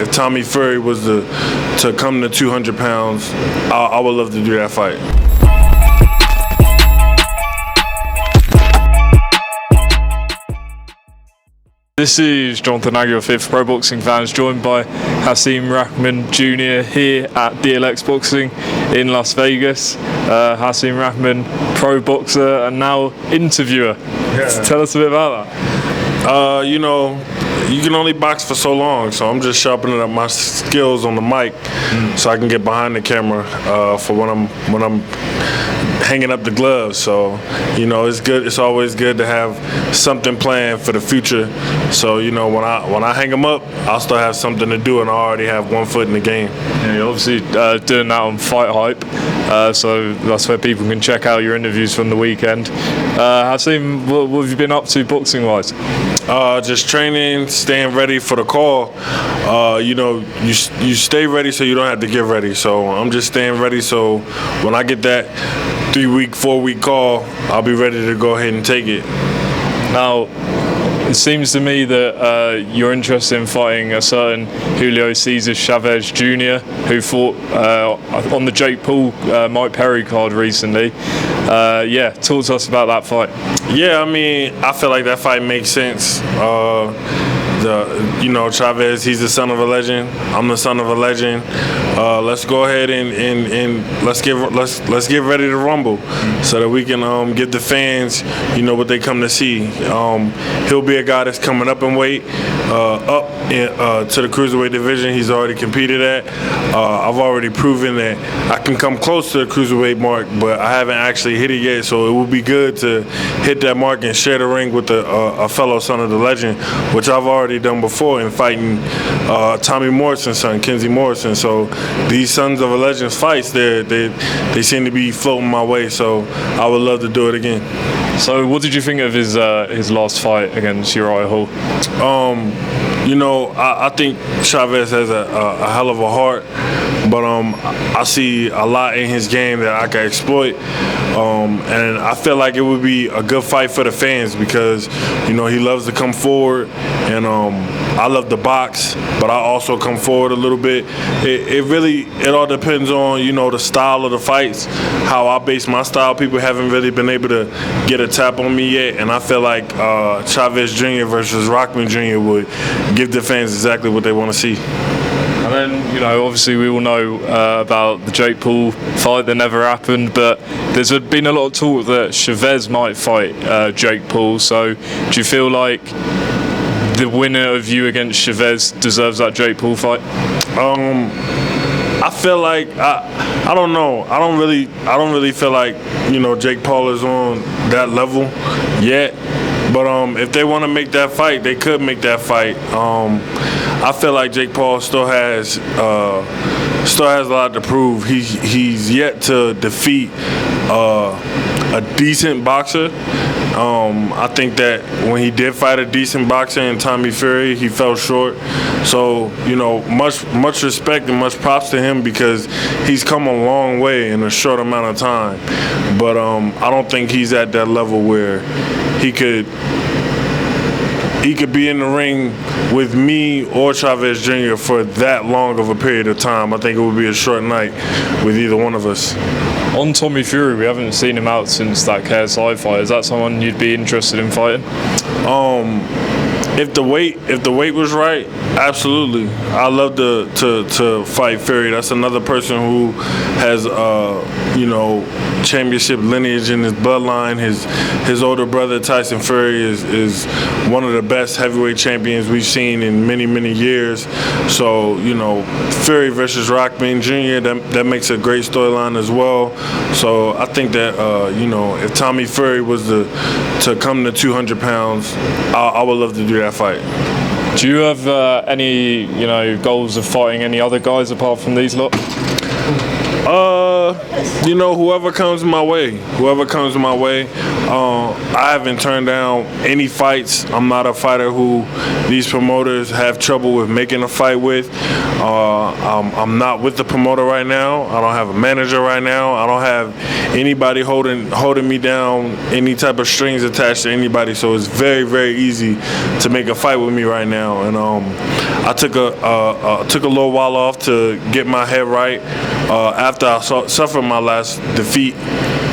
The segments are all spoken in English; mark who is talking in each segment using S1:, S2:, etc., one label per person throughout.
S1: If Tommy Fury was to come to 200 pounds, I would love to do that fight.
S2: This is Jonathan Nagy, your fifth Pro Boxing fans, joined by Hasim Rahman Jr. here at DLX Boxing in Las Vegas. Hasim Rahman, pro boxer and now interviewer. Yeah. Tell us a bit about that.
S1: You can only box for so long, so I'm just sharpening up my skills on the mic so I can get behind the camera for when I'm hanging up the gloves. So, it's good. It's always good to have something planned for the future. So, when I hang them up, I'll still have something to do, and I already have one foot in the game.
S2: Yeah, you're obviously doing that on Fight Hype, so that's where people can check out your interviews from the weekend. Hasim, what have you been up to boxing-wise?
S1: Just training, staying ready for the call. You stay ready so you don't have to get ready. So I'm just staying ready so when I get that 3-week, 4-week call, I'll be ready to go ahead and take it.
S2: Now, it seems to me that you're interested in fighting a certain Julio Cesar Chavez Jr, who fought on the Jake Paul Mike Perry card recently. Talk to us about that fight.
S1: Yeah, I feel like that fight makes sense. Chavez, he's the son of a legend. I'm the son of a legend. Let's go ahead and let's get ready to rumble so that we can give the fans, what they come to see. He'll be a guy that's coming up in weight, to the cruiserweight division. He's already competed at. I've already proven that I can come close to the cruiserweight mark, but I haven't actually hit it yet. So it would be good to hit that mark and share the ring with a fellow son of the legend, which I've already done before in fighting Tommy Morrison's son, Kenzie Morrison. So these sons of a legend fights, they seem to be floating my way. So I would love to do it again.
S2: So what did you think of his last fight against Uriah Hall?
S1: I think Chavez has a hell of a heart, but I see a lot in his game that I can exploit. And I feel like it would be a good fight for the fans because, he loves to come forward, and I love to box, but I also come forward a little bit. It all depends on, the style of the fights, how I base my style. People haven't really been able to get a tap on me yet, and I feel like Chavez Jr. versus Rahman Jr. would give the fans exactly what they want to see.
S2: And then, obviously we all know about the Jake Paul fight that never happened, but there's been a lot of talk that Chavez might fight Jake Paul. So do you feel like the winner of you against Chavez deserves that Jake Paul fight?
S1: I feel like I don't know. I don't really feel like Jake Paul is on that level yet. But if they want to make that fight, they could make that fight. I feel like Jake Paul still has a lot to prove. He's yet to defeat a decent boxer. I think that when he did fight a decent boxer in Tommy Fury, he fell short. So, much respect and much props to him because he's come a long way in a short amount of time. But I don't think he's at that level where he could be in the ring with me or Chavez Jr. for that long of a period of time. I think it would be a short night with either one of us.
S2: On Tommy Fury, we haven't seen him out since that KSI fight. Is that someone you'd be interested in fighting?
S1: If the weight was right, absolutely. I love to fight Fury. That's another person who has championship lineage in his bloodline. His older brother Tyson Fury is one of the best heavyweight champions we've seen in many years. So Fury versus Rahman Jr. that makes a great storyline as well. So I think that if Tommy Fury was to come to 200 pounds, I would love to do that fight.
S2: Do you have any goals of fighting any other guys apart from these lot?
S1: Whoever comes my way. I haven't turned down any fights. I'm not a fighter who these promoters have trouble with making a fight with. I'm not with the promoter right now. I don't have a manager right now. I don't have anybody holding me down, any type of strings attached to anybody. So it's very, very easy to make a fight with me right now. And I took a little while off to get my head right after I suffered my last defeat.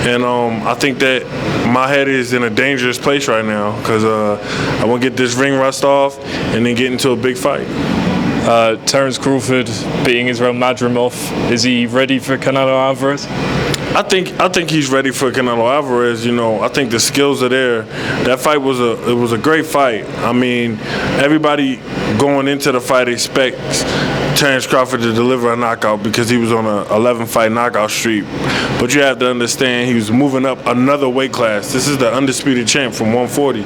S1: And I think that my head is in a dangerous place right now because I want to get this ring rust off and then get into a big fight.
S2: Terence Crawford beating Israel Madrimov. Is he ready for Canelo Alvarez?
S1: I think he's ready for Canelo Alvarez. I think the skills are there. That fight was a great fight. I mean, everybody going into the fight expects Terence Crawford to deliver a knockout because he was on a 11-fight knockout streak. But you have to understand he was moving up another weight class. This is the undisputed champ from 140.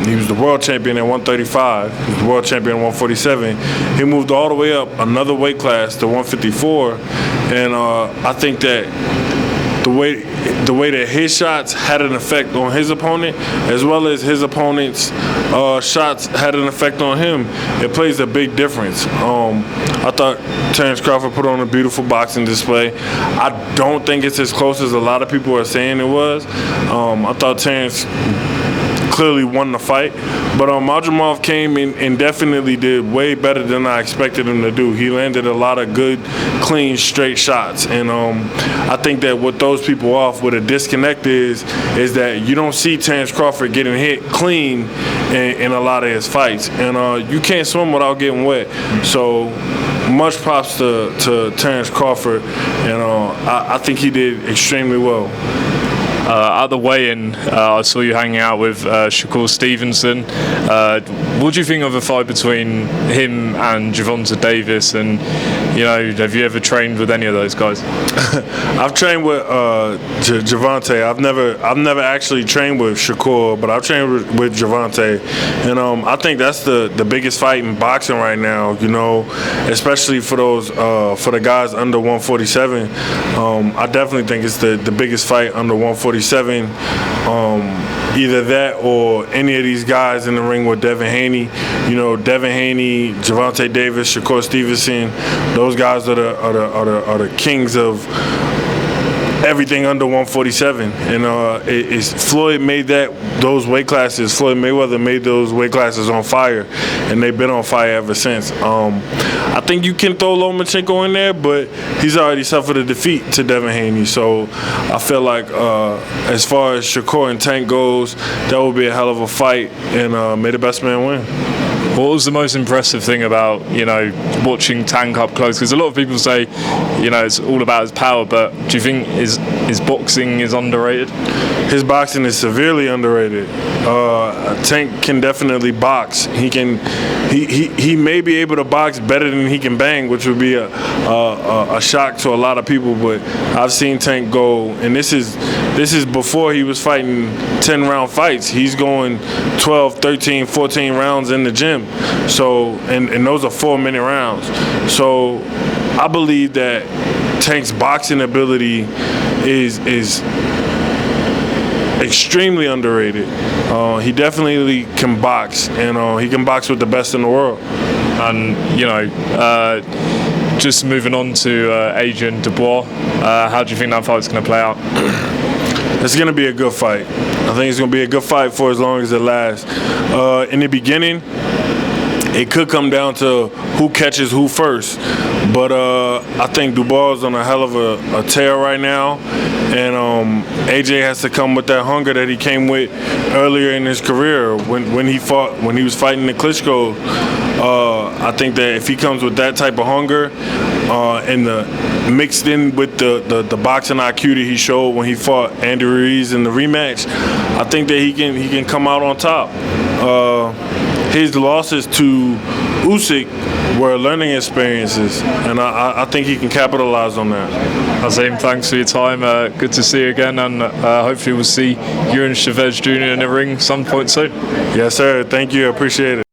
S1: He was the world champion at 135. He was the world champion at 147. He moved all the way up another weight class to 154. And I think that the way that his shots had an effect on his opponent, as well as his opponent's shots had an effect on him, it plays a big difference. I thought Terence Crawford put on a beautiful boxing display. I don't think it's as close as a lot of people are saying it was. I thought Terence clearly won the fight, but Madrimov came in and definitely did way better than I expected him to do. He landed a lot of good, clean, straight shots, and I think that what throws people off with a disconnect is that you don't see Terence Crawford getting hit clean in a lot of his fights, and you can't swim without getting wet. So much props to Terence Crawford, and I think he did extremely well.
S2: At the weigh-in, I saw you hanging out with Shakur Stevenson. What do you think of a fight between him and Gervonta Davis? And have you ever trained with any of those guys?
S1: I've trained with Gervonta. I've never actually trained with Shakur, but I've trained with Gervonta, and I think that's the biggest fight in boxing right now. Especially for the guys under 147. I definitely think it's the biggest fight under 147. Either that or any of these guys in the ring with Devin Haney. Devin Haney, Gervonta Davis, Shakur Stevenson. Those guys are the kings of everything under 147, and Floyd made those weight classes. Floyd Mayweather made those weight classes on fire, and they've been on fire ever since. I think you can throw Lomachenko in there, but he's already suffered a defeat to Devin Haney. So I feel like as far as Shakur and Tank goes, that will be a hell of a fight, and may the best man win.
S2: What was the most impressive thing about watching Tank up close? Because a lot of people say it's all about his power, but do you think his boxing is underrated?
S1: His boxing is severely underrated. Tank can definitely box. He may be able to box better than he can bang, which would be a shock to a lot of people. But I've seen Tank go, and this is before he was fighting 10-round fights. He's going 12, 13, 14 rounds in the gym. So and those are 4-minute rounds. So I believe that Tank's boxing ability is extremely underrated. He definitely can box, and he can box with the best in the world.
S2: And just moving on to Adrian Dubois, how do you think that fight's going to play out?
S1: It's going to be a good fight. I think it's going to be a good fight for as long as it lasts. In the beginning, it could come down to who catches who first. But I think Dubois is on a hell of a tear right now. And AJ has to come with that hunger that he came with earlier in his career when he was fighting the Klitschko. I think that if he comes with that type of hunger and mixed in with the boxing IQ that he showed when he fought Andy Ruiz in the rematch, I think that he can come out on top. His losses to Usyk were learning experiences, and I think he can capitalize on that.
S2: Hasim, thanks for your time. Good to see you again, and hopefully we'll see you and Chavez Jr. in the ring some point soon.
S1: Yes, sir. Thank you. I appreciate it.